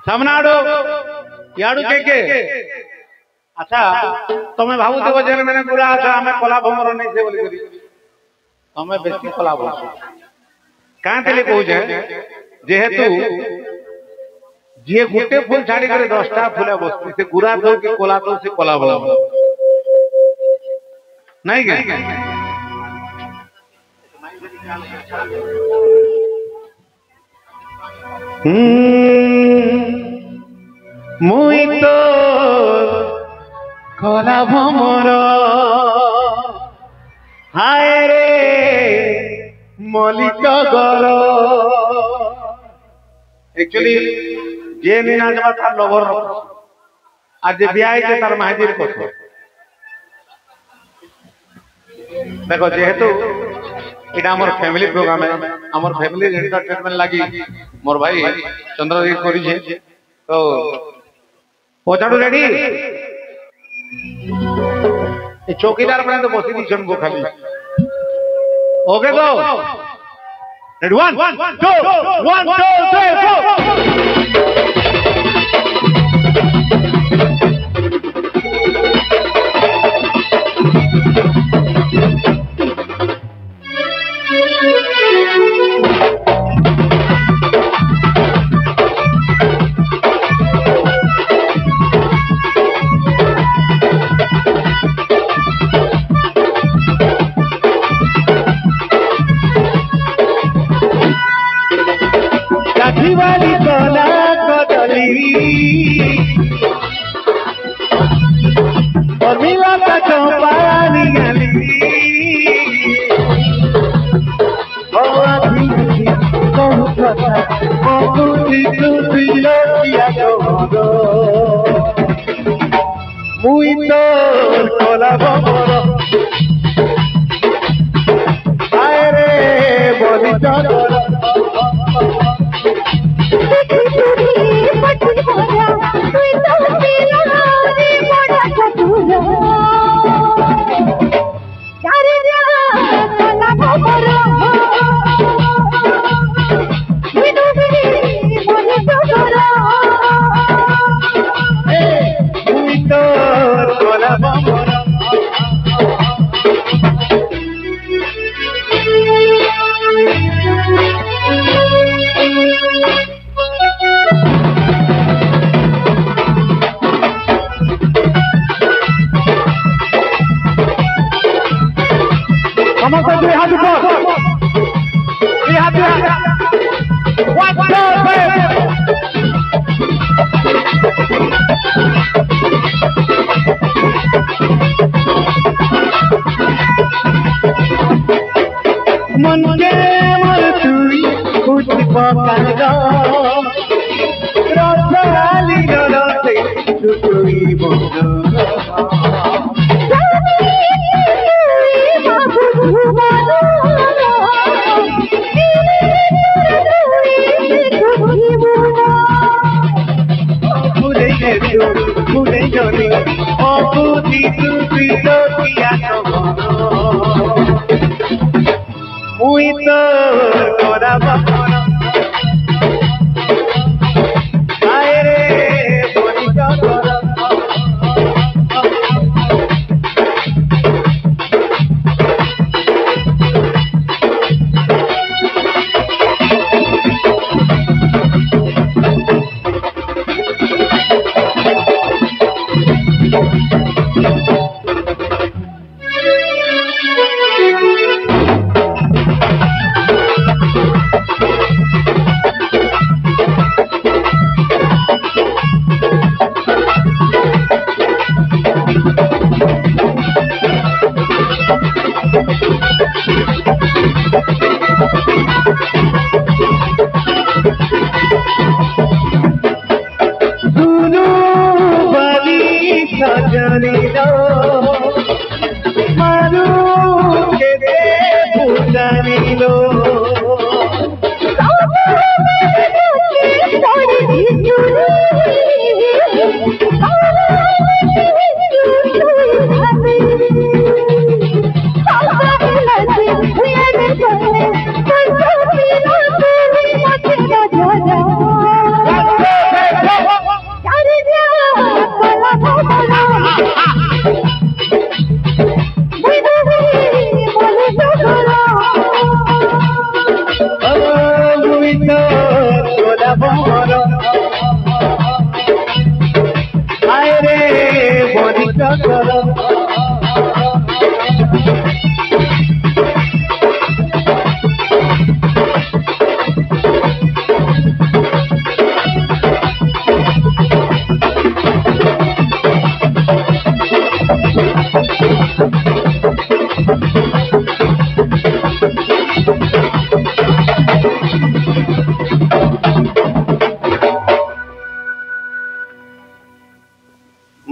सामनाडो याडू के अच्छा तमे भाबुथिबो जे मैंने गुरा अच्छा हमें कला भमर नहीं से बोली करी तमे बेसी कला भम काहे तले कहू जे जेहेतु जे गुटे फूल छाड़ी करे 10टा फूले बसती से गुरा तो कि कला तो से कला भम नहीं के मुई तो कला भमर हाय रे मलिक गर एक्चुअली जे मीना जब तार लवर आज जे बियाह के तार महाजीर कथ देखो जेहेतु इटा हमर फैमिली प्रोग्राम है हमर फैमिली एंटरटेनमेंट लागी मोर भाई चंद्रजीत करी छे तो पहुंचाडू रेडी ए चौकीदार बने तो बसी दी को खाली ओके गो रेडी 1 2 1 2 3 वाली कोला कदली और मिला का चौपानी गली अभी बहुत दिलो किया गो मुई तो कोला भमर आए रे बोली चलो मन के मर तुई कुछ पकागा रसाली गलते तुई बोलो मुई तो कोरा भमर आए रे बोली चलो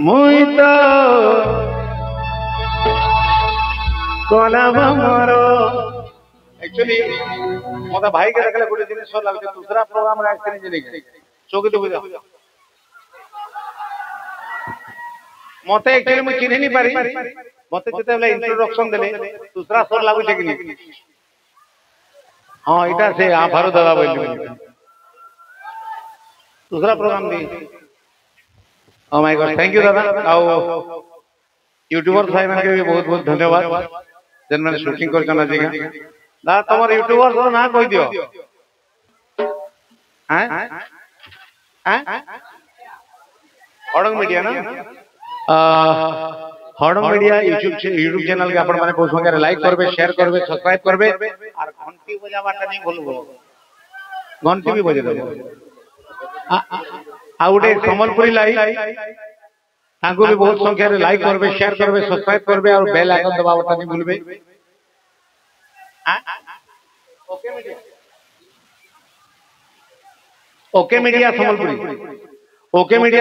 मुई तो कला भमर एक्चुअली मोटा भाई के देखले गोटे दिन सो लागते दूसरा प्रोग्राम रे आइसनी जे नहीं चौकी तो बुझा मते एक्चुअली मु चिन्ह नहीं पारी मते जते बेले इंट्रोडक्शन देले दूसरा स्वर लागु छै कि नहीं हां इटा से आभार दादा बोली दूसरा प्रोग्राम दी oh my God thank you दादा आओ यूट्यूबर भाई मन के भी बहुत बहुत धन्यवाद जन मैंने शूटिंग कर करना जी दा तमर यूट्यूबर तो ना कह दियो हैं हैं हड़ंग मीडिया ना हड़ंग मीडिया यूट्यूब चैनल के अपन माने बहुत संगे लाइक करबे शेयर करबे सब्सक्राइब करबे और घंटी बजावाटा नहीं भूलबो घंटी भी बजे देबो आ उडे समलपुरी लाई ताको भी बहुत संख्या रे लाइक करबे शेयर करबे सब्सक्राइब करबे और बेल आइकन दबावटा नहीं भूलबे ओके मीडिया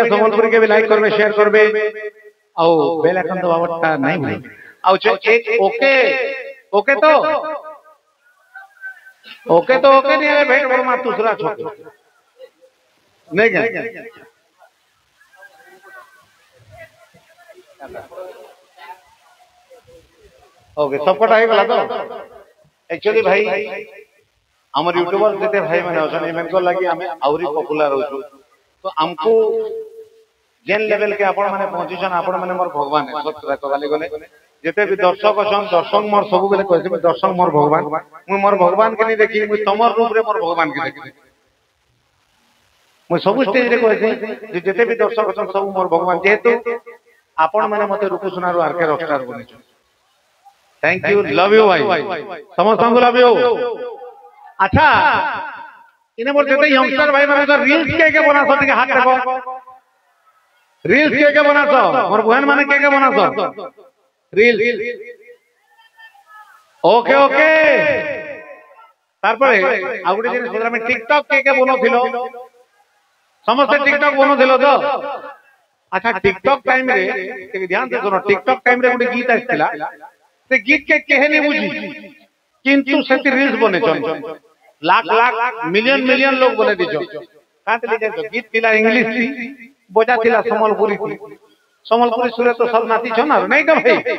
समलपुरी के भी लाइक करबे शेयर करबे और बेल आइकन दबावटा नहीं भूलबे और एक ओके तो नहीं है भेट बरमा दूसरा छोड़ नहीं क्या ओके सबकटा हो गला तो एक्चुअली भाई हमर यूट्यूबर जते भाई माने अछन एमन को लागि हमें औरी पॉपुलर हो तो हमको जेन लेवल के आपण माने पहुंची छन आपण माने मोर भगवान है सत्य कहले गले जते भी दर्शक अछन दर्शक मोर सब बेले कहते दर्शक मोर भगवान मु मोर भगवान के नहीं देखी मु तमर रूप रे मोर भगवान के देखी मु सब स्टेज रे कहते जते भी दर्शक अछन सब मोर भगवान जेहेतु आपण माने मते रूप सुनारो आरके रॉकस्टार बने छ थैंक यू लव यू भाई समस्त को लव यू अच्छा इने मोर जते यंगस्टर भाई माने तो रील्स के बना सो के हाथ देखो रील्स के बना सो मोर बहन माने के बना सो रील ओके ओके तारपरे आ गुटे दिन सोदरा में टिकटॉक के बनो थिलो समस्त टिकटॉक बनो थिलो तो अच्छा टिकटॉक टाइम रे के ध्यान दे सुनो टिकटॉक टाइम रे गुटे गीत आइतिला से गीत के केहनी बुझी किंतु सेति रील्स बने छन लाख लाख मिलियन मिलियन लोग बने दिछो काते लिखे तो गीत थिला इंग्लिश थी बोजा थिला समलपुरी सुरे तो सब नाती छन और नहीं का भाई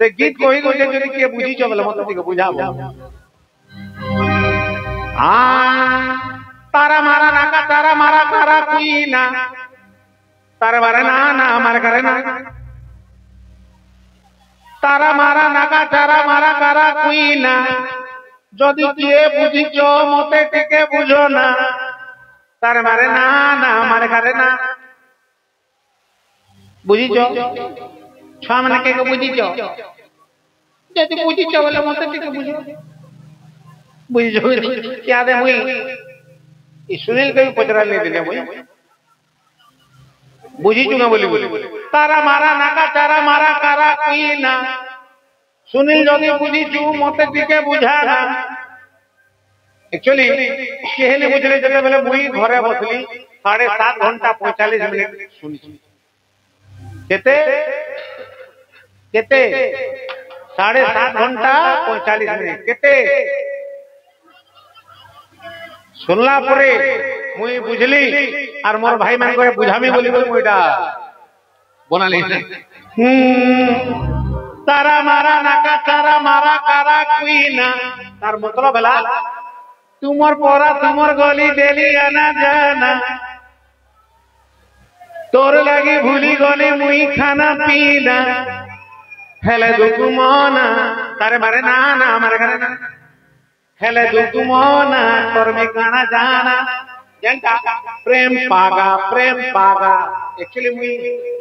से गीत कोई को जे के बुझी छ बोले मत दिको बुझाबो आ तारा मारा नाका तारा मारा तारा कुईना तारा मारा ना ना मार करे ना तारा मारा नाका तारा मारा तारा कुईना जदि किए बुझी छ मते टिके बुझो ना तारा मारे ना ना मार करे ना बुझी छ छा माने के बुझी छ जदि बुझी छ बोले मते टिके बुझो बुझी जो क्या दे मुई ई सुनील के पचरा ले दिले मुई बुझी चुना बोली तारा मारा नाका तारा मारा कारा कुईना सुनील जदि बुझी छु मते टिके बुझाना एक्चुअली केहने बुझले जते बेले मुई घरे बसली 7.5 घंटा 45 मिनिट सुनी केते केते 7.5 घंटा 45 मिनिट केते सुनला परे मुई बुझली और मोर भाई मान को बुझामी बोली बोली मुईटा बनाली तारा मारा नाका तारा मारा कारा कुईना तार मतलब भला तुमर पोरा तुमर गली देली आना जाना तोर लगी भूली गली मुई खाना पीना हेले दुकु मोना तारे मारे ना ना मारे करे ना हेले दुकु मोना तोर में गाना जाना जनता प्रेम पागा एक्चुअली मुई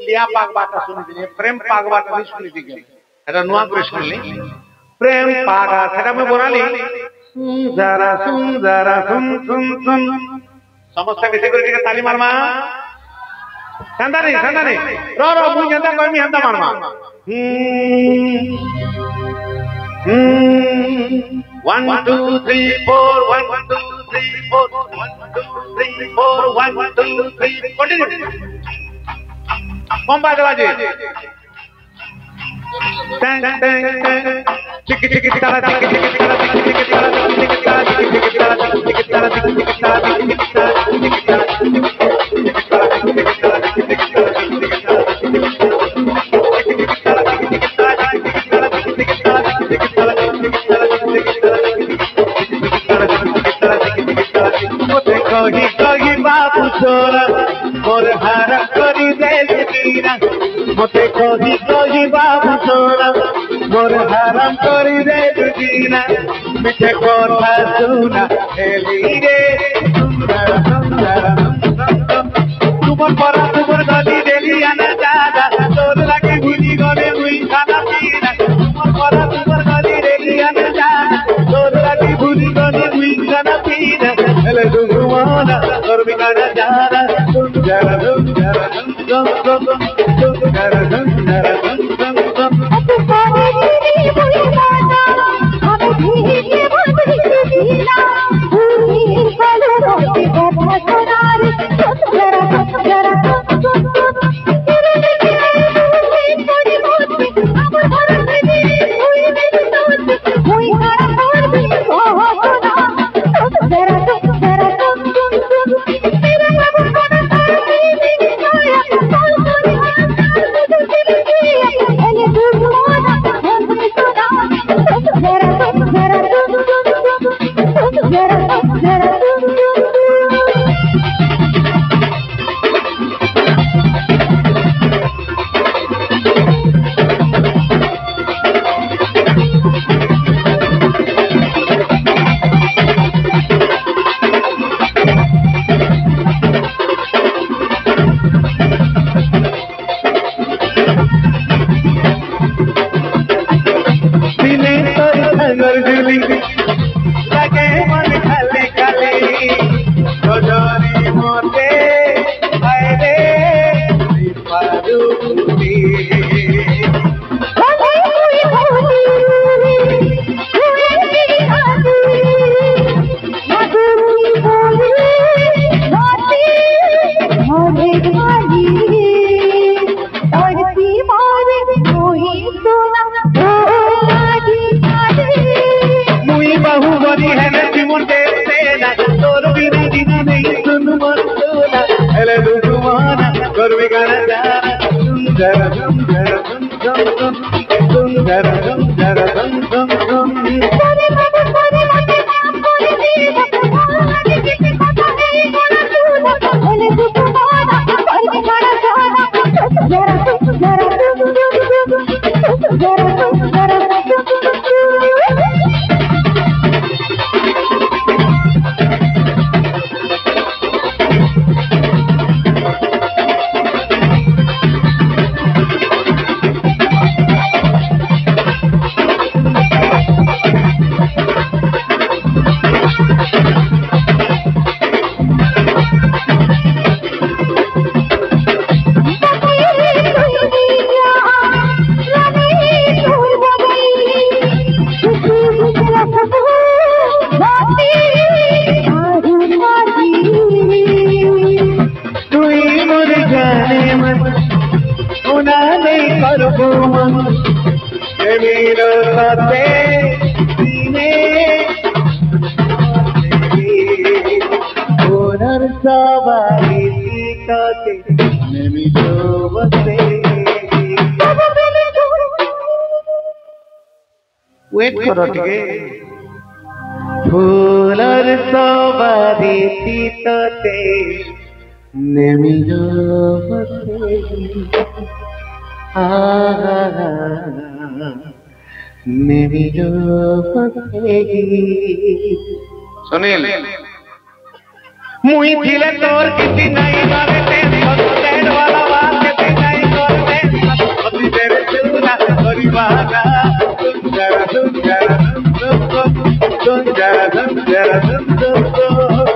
लिया पाग बात सुनी थी प्रेम पाग बात नहीं सुनी थी एटा नुआ करे सुनली प्रेम पागा सेटा में बोलाली सुंदरा सुंदरा सुन सुन सुन समस्त मिसे कर के ताली मारमा संदा नहीं रो मुई जनता कोई मी हंदा मारमा 1 2 3 4 1 2 3 4 1 2 3 4 1 2 3 continue बम्बा दरवाजे चिकी चिकी तारा चिकी चिकी तारा चिकी चिकी तारा चिकी तारा चिकी चिकी तारा चिकी तारा चिकी तारा चिकी तारा कही कही बाबू छोरा मोर हारा करी देली दीना मते कही कही बाबू छोरा मोर हाराम करी देली दीना मिठे कथा सुना हेली रे सुंदर सुंदर तुमर परा तुमर गली देली आना दादा तोर लागे भूली गले मुई खाना पीना तुमर परा तुमर गली देली आना दादा तोर लागे भूली गले मुई खाना पीना हेले दुगुमाना और बिगाना जाना सुंदर सुंदर सुंदर सुंदर सुंदर सुंदर लगे मन खाली खाली गजरी मोते आए पारुती बाहुबली है ना जीवन देते ना तोर बिना जीना नहीं सुन मन सोना हेले दुगुमाना कर बिगाना जाना सुंदर सुंदर सुंदर सुंदर सुंदर मेरा साथे सीने ओनर सवारी सीताते मेरा बसे वेट करो टिके फूलर सवारी सीताते मेरा बसे सुनील मुई थिले तोर किसी नहीं मारे टेंशन वाला बात किसी नहीं करते अभी तेरे चुना परिवारा सुंदर सुंदर सुंदर सुंदर सुंदर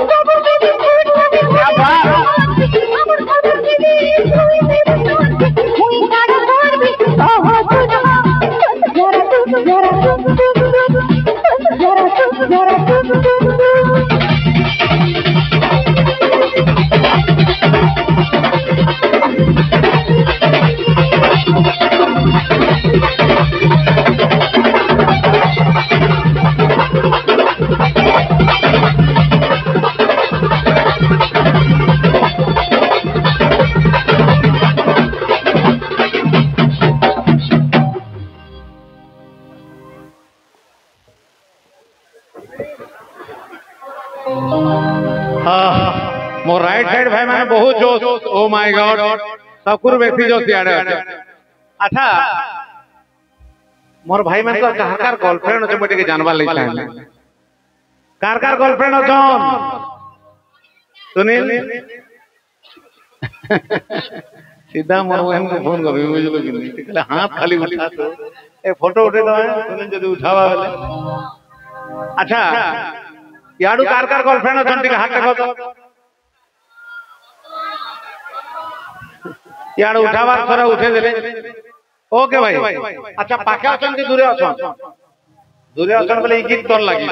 मोर राइट साइड भाई मैंने बहुत जोश ओ माय गॉड सबकुर व्यक्ति जोश याडे अच्छा मोर भाई मैंने तो कार गर्लफ्रेंड अच्छे मोटे के जानवा ले चाहे कार गर्लफ्रेंड अछन सुनील सीधा मोर बहन को फोन कर बुझलो कि नहीं कहले हाथ खाली उठा तो ए फोटो उठे दो सुनील जदी उठावा वाले अच्छा याडू कार गर्लफ्रेंड अछन टिके हाथ देखो तो याडू उठावा थोड़ा उठे देले ओके भाई अच्छा पाखे अछन कि दूरे अछन बोले गीत तोर लागी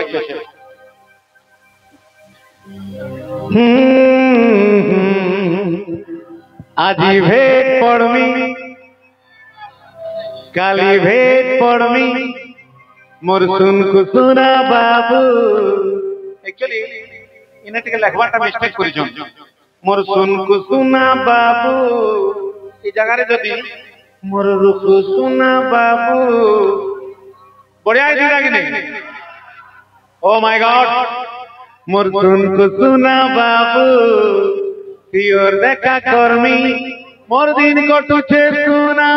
आजी भेट पड़मी काली भेट पड़मी मोर सुन कुसुना बाबू एक्चुअली इने टिके लेखवाटा मिस्टेक करिछो मोर सुन कुसुना बाबू ई जगह रे जदी मोर रुकु सुना बाबू बढ़िया दिला कि नहीं ओ माय गॉड मोर सुन कुसुना बाबू तियोर देखा कर्मी मोर दिन कटुछे सुना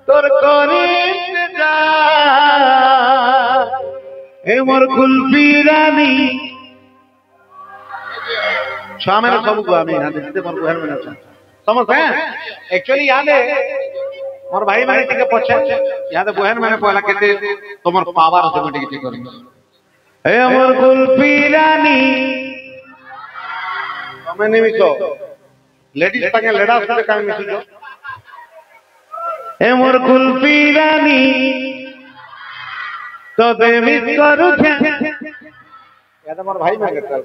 तोर करिस जा ए मोर कुल्फी रानी छा मेरे सब को आमी ना देते मोर घर में ना समझ है एक्चुअली याद है मोर भाई मैंने टिके पछे याद है बहन मैंने पहला कहते तोमर पावर से मटे के करी ए मोर कुल्फी रानी मैंने मिसो लेडीज संगे लेडा से काम मिसो जो ए मोर कुल्फी रानी तो दे मिस करू छे या तो मोर भाई मांगे कर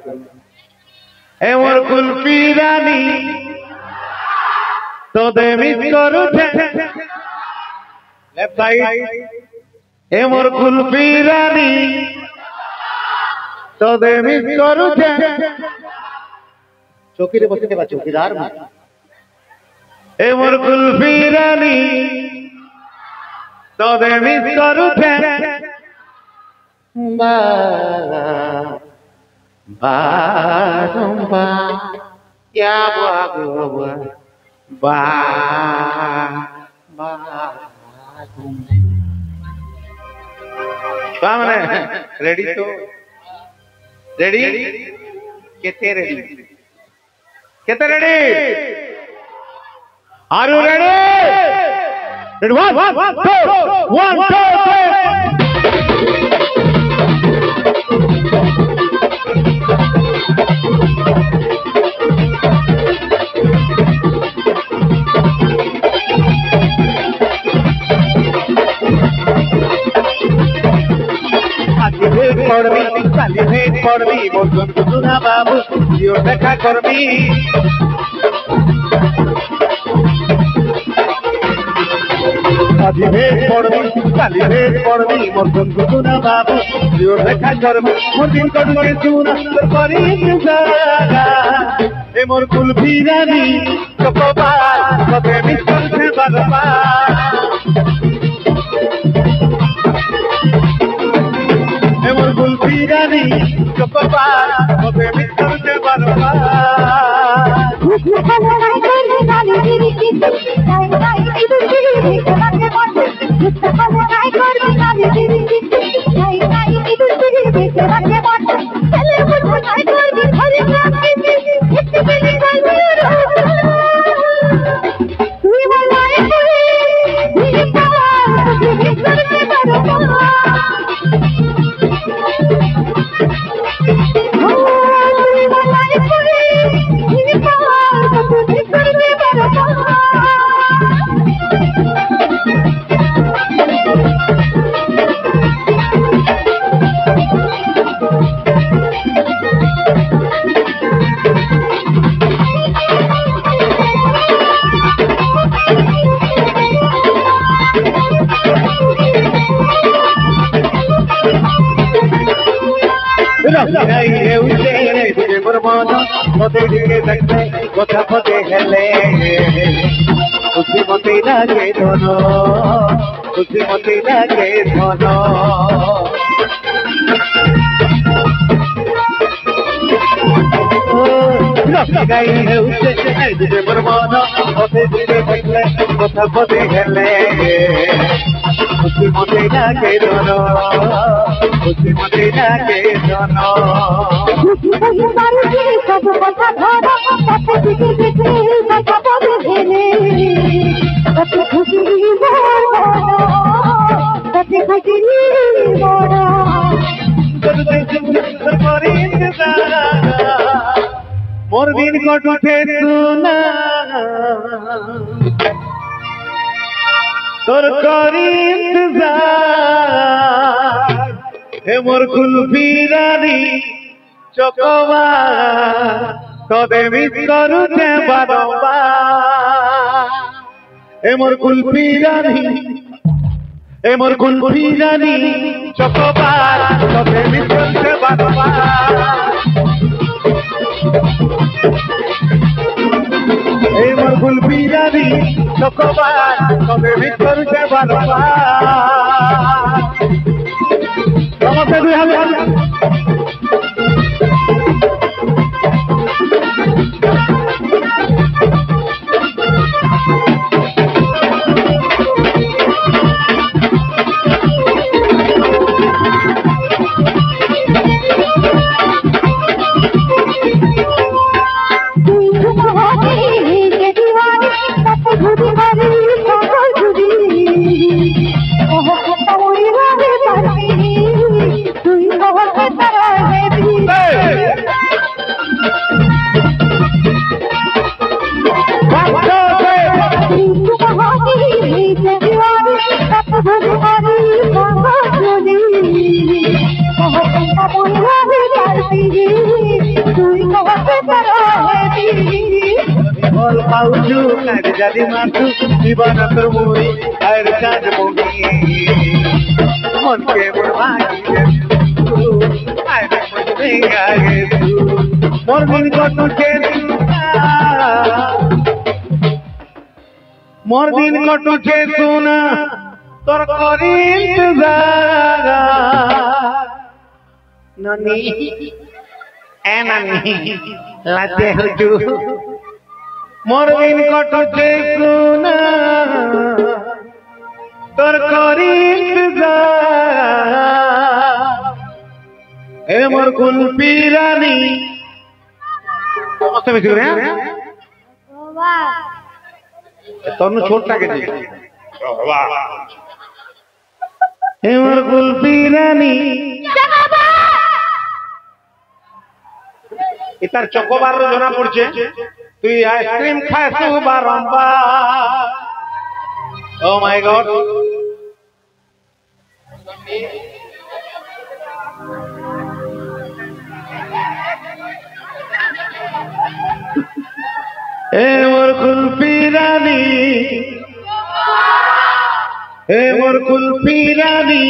ए मोर कुल्फी रानी तो दे मिस करू छे लेफ्ट साइड ए मोर कुल्फी रानी तो दे मिस करू छे चौकी रे बसे के चौकीदार में ए मोर कुल्फी रानी तो दे मिस करू छे बा बा या बा बा सामने रेडी तो रेडी कितने रेडी कितने ready are you ready ready one two काली भेट पड़मी मोर सुन कुसुना बाबू जियो देखा करमी आजी भेट पड़मी काली भेट पड़मी मोर सुन कुसुना बाबू जियो देखा करमी मोर दिन कटु के सुना तो करी इंतजार ए मोर कुल्फी रानी कपबार कबे मिस करते बरबार मोर कुल्फी रानी कपबार कबे मिस करते बरबार কথা পদে হেলে খুশি মতে লাগে ধন খুশি মতে লাগে ধন গাই হেউছে দিবে বর্মন পথে দিবে বইলে কথা পথে গেলে খুশি মতে ডাকে জন খুশি মতে ডাকে জন খুশি হয়ে বাড়িতে সব কথা ধরা পথে দিকে দেখে কথা পথে গেলে কত খুশি কত খুশি বড় मोर दिन कट उठे सुना तोर करी इंतजार हे मोर कुल्फी रानी चकवा तोदे मिस करू ते बारंबार हे मोर कुल्फी रानी ए मोर कुल्फी रानी चकवा तोदे मिस करू ते बारंबार ए मोर कुल्फी रानी चकवा तोदे मिस करू ते बारंबार नमस्ते दुई हाथ पाउजू नारी जाली माथु जीवन तोर मोरी आर काज मोगी मन के मोर भागी आय मुझे गागे तू मोर दिन कटु के मोर दिन कटु के सुना तोर करी इंतजार ननी ए ननी लाते हुजू मोर दिन कटुचे सुना तोर करी इंतजार ए मोर कुल्फी रानी नमस्ते मिस करे वाह तनु छोटा के जी वाह ए मोर कुल्फी रानी इतार चकोबार रो जना पड़छे তুই আইসক্রিম খাইছু বারম্বার ও মাই গড এ মোর কুলফি রানী এ মোর কুলফি রানী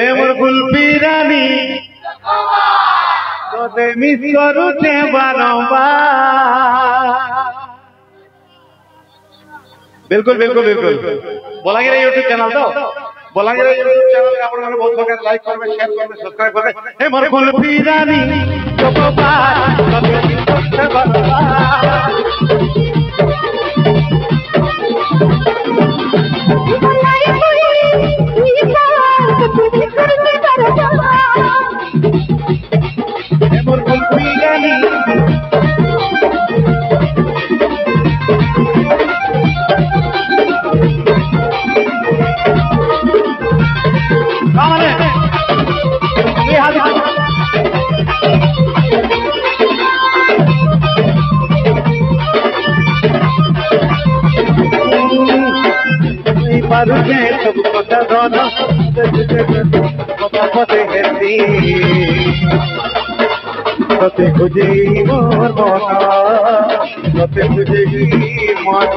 এ মোর কুলফি রানী तोते मिस करू ते बारंबार बिल्कुल बिल्कुल बिल्कुल बोलांगे YouTube चैनल तो बोलांगे YouTube चैनल के आपण माने बहुत प्रकार लाइक करबे शेयर करबे सब्सक्राइब करबे हे मोर कुल्फी रानी चकवा तोते मिस करू ते बारंबार पारुके सब कथा धन पते हेती तते खुजे मोर मन तते खुजे मन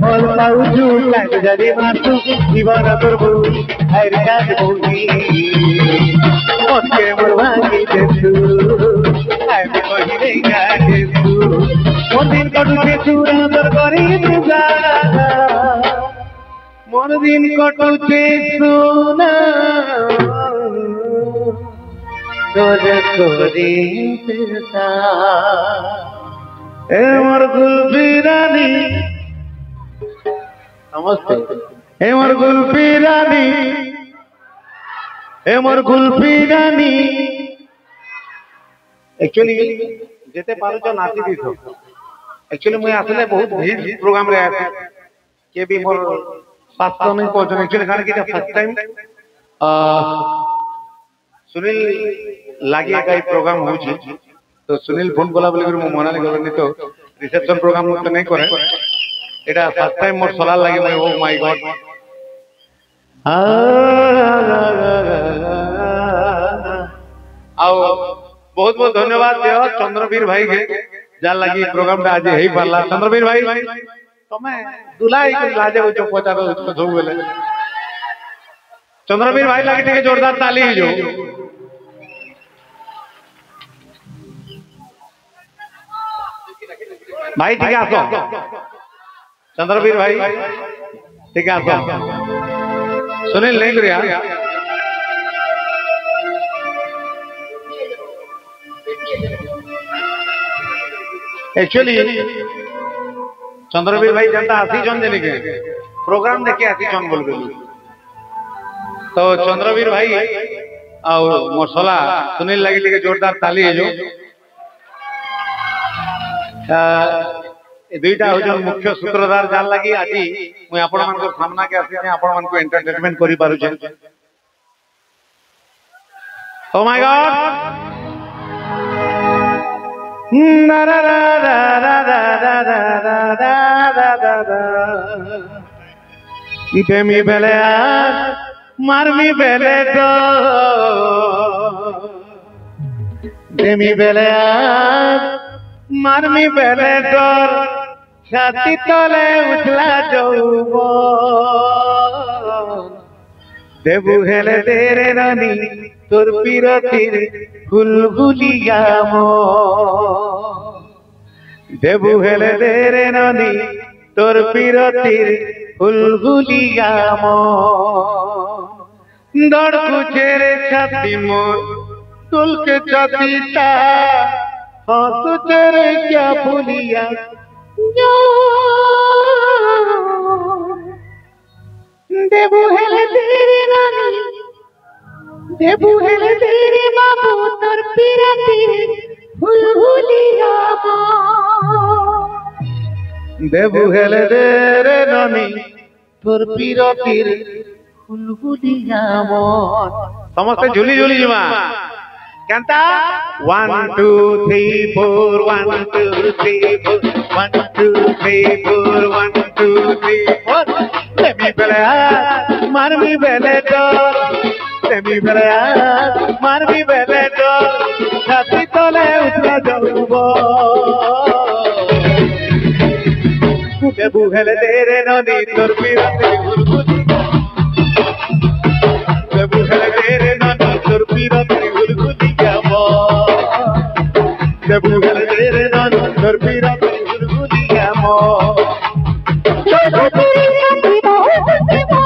फल पाउजू लाग जाली माथु जीवन तोर बोली हर काज बोली के मोर भांगी देसु आइबे कहिले गादेसु मोर दिन कटुचे सुरादर करी तुगा मोर दिन कटुचे सुना तोर करी इंतजार ए मोर गुलफी रानी नमस्ते ए मोर गुलफी रानी ए मोर गुलफी रानी एक्चुअली जेते पारुच नाची दिथो एक्चुअली मुई आसले बहुत भीड़ प्रोग्राम रे आसे के भी मोर पास्तो नहीं पहुंचने एक्चुअली कारण कि फर्स्ट टाइम सुनील लागिया का प्रोग्राम होची तो सुनील फोन कला बोले मो मनाली गलनी तो रिसेप्शन प्रोग्राम तो नहीं करे एटा फर्स्ट टाइम मोर सलाह लागे मैं ओ माय गॉड आओ बहुत बहुत धन्यवाद देव चंद्रवीर भाई के जान लगी प्रोग्राम पे आज हेई पाला चंद्रवीर भाई तमे दुलाई को लाजे को पचारो उसको सब बोले चंद्रवीर भाई लगे टिके जोरदार ताली जो भाई ठीक है आसो चंद्रवीर भाई ठीक है आसो सुनील नहीं करिया एक्चुअली चंद्रवीर भाई जनता आसी जन देने के प्रोग्राम देखे आसी जन बोल तो चंद्रवीर भाई और मसला सुनील लगी टिके जोरदार ताली है जो दुईटा हो मुख्य सूत्रधार जान लगी आज मुझे आपण मान सामना के आसी आपण मान को एंटरटेनमेंट करि पारु छे ओ माय गॉड ना रा रा रा रा रा रा रा रा रा देमी बेले मारमी बेले तो देमी बेले मारमी बेले डर छाती तले उठला जौब देबु हेले तेरे रानी तोर पीरतिर बुलबुलिया मो देबु हेले तेरे रानी तोर पीरतिर बुलबुलिया मो दड़ कुचेरे छाती मोर तुल के छातीता हाँ तो तेरे क्या भूलिया देबु हेले तेरे रानी देबु हेले तेरे बाबू तोर पीरती भूलिया देबु हेले तेरे रानी तोर पीरती भूलिया समस्ते झुली झुली जुमा Canta 1 2 3 4 1 2 3 4 1 2 3 4 1 2 3 4 Demi belaya marmi beleto Demi belaya marmi beleto Chati tole utla jaubo Debu hele tere noni tor pirate gulguli Debu hele tere noni tor pirate gulguli Debu hele tere nani tor pirate gulguliya mo Chodo teri kati bahut mata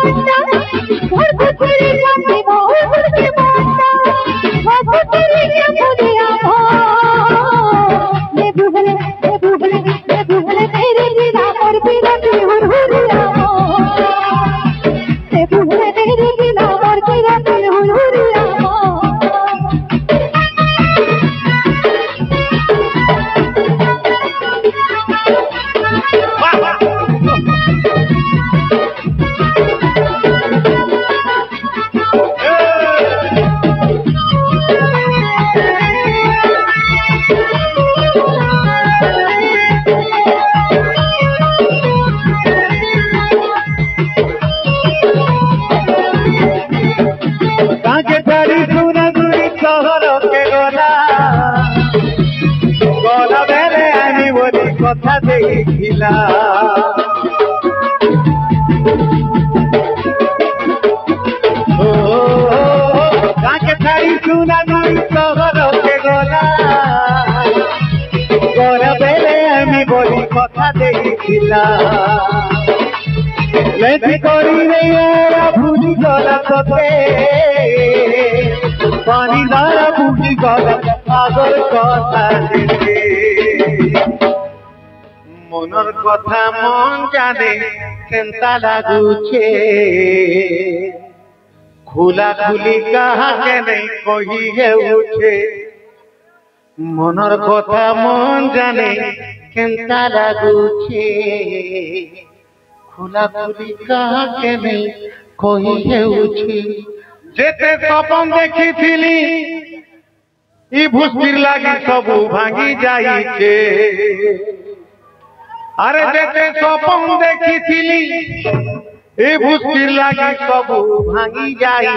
Ghar ko teri kati bahut mata Babu teri kya bhuliya mo Debu hele tere dina tor pirate gulguliya mo Debu hele tere dina tor pirate gulguliya mo কথা দেখিলা ও কাকে ছাড়ি সুনা लिखिला लेती करी रे भूली गला तोते पानी दारा भूली गला आगर कथा देते मनर कथा मन जाने केंता लागुछे खुला खुली कहा के नहीं कही है उठे मनर कथा मन जाने केंता लागुछे खुला खुली कहा के नहीं कही है उठे जेते सपन देखी थिली ई भूस्तिर लागी सबू भांगी जाइछे अरे जेते सपन देखी थिली ए भूस्तिर लागी सबू भांगी जाई।